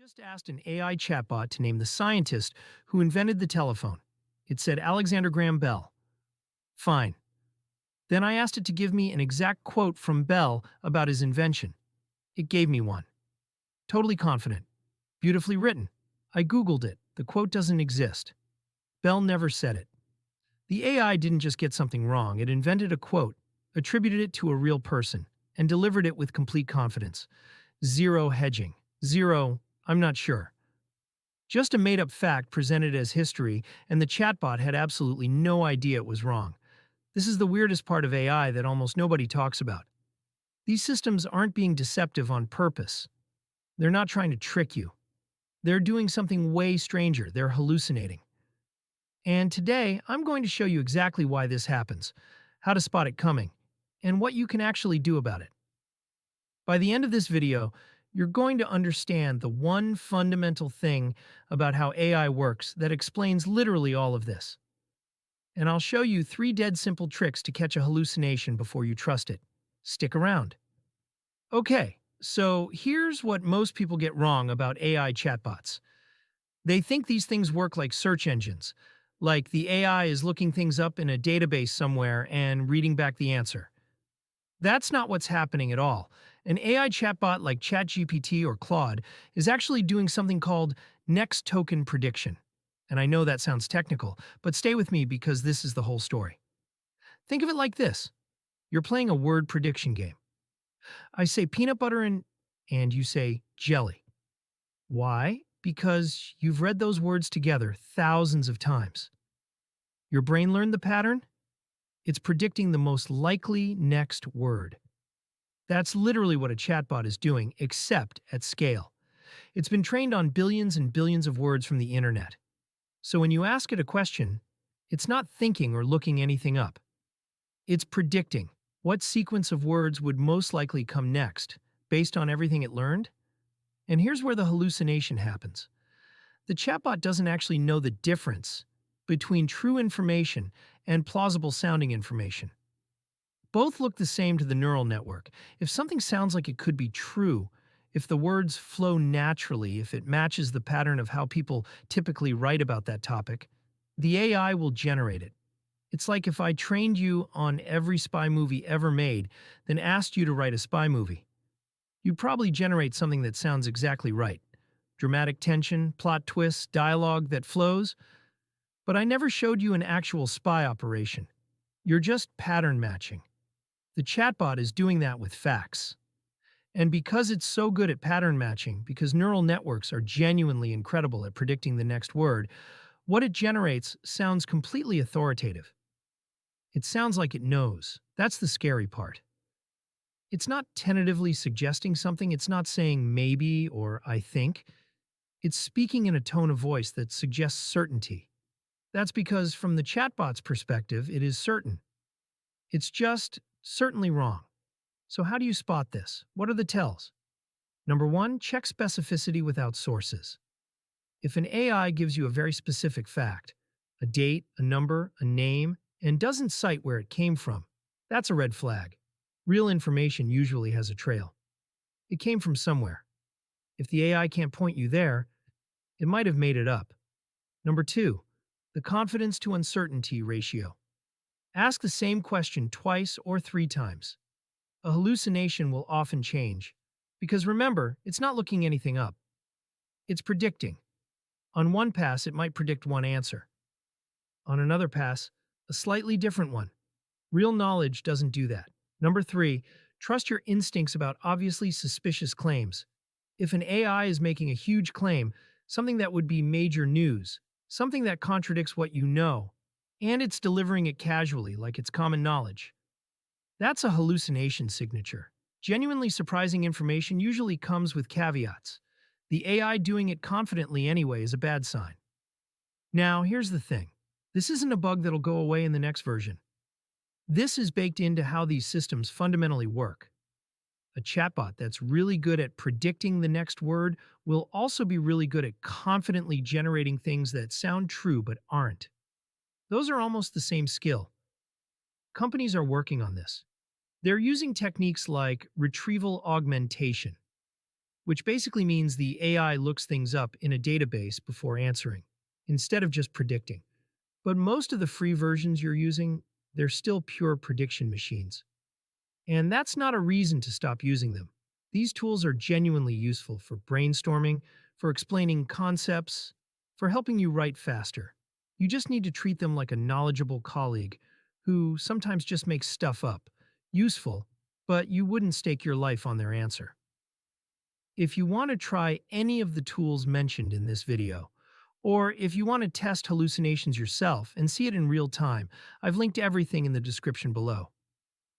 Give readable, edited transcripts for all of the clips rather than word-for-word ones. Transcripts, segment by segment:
just asked an AI chatbot to name the scientist who invented the telephone. It said Alexander Graham Bell. Fine. Then I asked it to give me an exact quote from Bell about his invention. It gave me one. Totally confident. Beautifully written. I Googled it. The quote doesn't exist. Bell never said it. The AI didn't just get something wrong. It invented a quote, attributed it to a real person, and delivered it with complete confidence. Zero hedging. Zero, I'm not sure. Just a made-up fact presented as history, and the chatbot had absolutely no idea it was wrong. This is the weirdest part of AI that almost nobody talks about. These systems aren't being deceptive on purpose. They're not trying to trick you. They're doing something way stranger. They're hallucinating. And today, I'm going to show you exactly why this happens, how to spot it coming, and what you can actually do about it. By the end of this video, you're going to understand the one fundamental thing about how AI works that explains literally all of this. And I'll show you 3 dead simple tricks to catch a hallucination before you trust it. Stick around. Okay, so here's what most people get wrong about AI chatbots. They think these things work like search engines, like the AI is looking things up in a database somewhere and reading back the answer. That's not what's happening at all. An AI chatbot like ChatGPT or Claude is actually doing something called next token prediction. And I know that sounds technical, but stay with me because this is the whole story. Think of it like this. You're playing a word prediction game. I say peanut butter and you say jelly. Why? Because you've read those words together thousands of times. Your brain learned the pattern? It's predicting the most likely next word. That's literally what a chatbot is doing, except at scale. It's been trained on billions and billions of words from the internet. So when you ask it a question, it's not thinking or looking anything up. It's predicting what sequence of words would most likely come next, based on everything it learned. And here's where the hallucination happens. The chatbot doesn't actually know the difference between true information and plausible-sounding information. Both look the same to the neural network. If something sounds like it could be true, if the words flow naturally, if it matches the pattern of how people typically write about that topic, the AI will generate it. It's like if I trained you on every spy movie ever made, then asked you to write a spy movie. You'd probably generate something that sounds exactly right. Dramatic tension, plot twists, dialogue that flows. But I never showed you an actual spy operation. You're just pattern matching. The chatbot is doing that with facts. And because it's so good at pattern matching, because neural networks are genuinely incredible at predicting the next word, what it generates sounds completely authoritative. It sounds like it knows. That's the scary part. It's not tentatively suggesting something. It's not saying maybe or I think. It's speaking in a tone of voice that suggests certainty. That's because, from the chatbot's perspective, it is certain. It's just certainly wrong. So how do you spot this? What are the tells? Number 1, check specificity without sources. If an AI gives you a very specific fact, a date, a number, a name, and doesn't cite where it came from, that's a red flag. Real information usually has a trail. It came from somewhere. If the AI can't point you there, it might have made it up. Number 2, the confidence to uncertainty ratio. Ask the same question twice or 3 times. A hallucination will often change. Because remember, it's not looking anything up. It's predicting. On one pass, it might predict one answer. On another pass, a slightly different one. Real knowledge doesn't do that. Number 3, trust your instincts about obviously suspicious claims. If an AI is making a huge claim, something that would be major news, something that contradicts what you know, and it's delivering it casually like it's common knowledge, that's a hallucination signature. Genuinely surprising information usually comes with caveats. The AI doing it confidently anyway is a bad sign. Now, here's the thing. This isn't a bug that'll go away in the next version. This is baked into how these systems fundamentally work. A chatbot that's really good at predicting the next word will also be really good at confidently generating things that sound true but aren't. Those are almost the same skill. Companies are working on this. They're using techniques like retrieval augmentation. which basically means the AI looks things up in a database before answering, instead of just predicting. But most of the free versions you're using, they're still pure prediction machines. And that's not a reason to stop using them. These tools are genuinely useful for brainstorming, for explaining concepts, for helping you write faster. You just need to treat them like a knowledgeable colleague who sometimes just makes stuff up. Useful, but you wouldn't stake your life on their answer. If you want to try any of the tools mentioned in this video, or if you want to test hallucinations yourself and see it in real time, I've linked everything in the description below.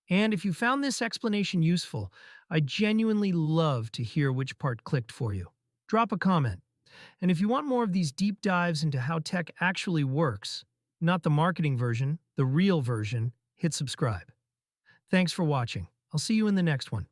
And if you found this explanation useful, I genuinely love to hear which part clicked for you. Drop a comment. And if you want more of these deep dives into how tech actually works, not the marketing version, the real version, hit subscribe. Thanks for watching. I'll see you in the next one.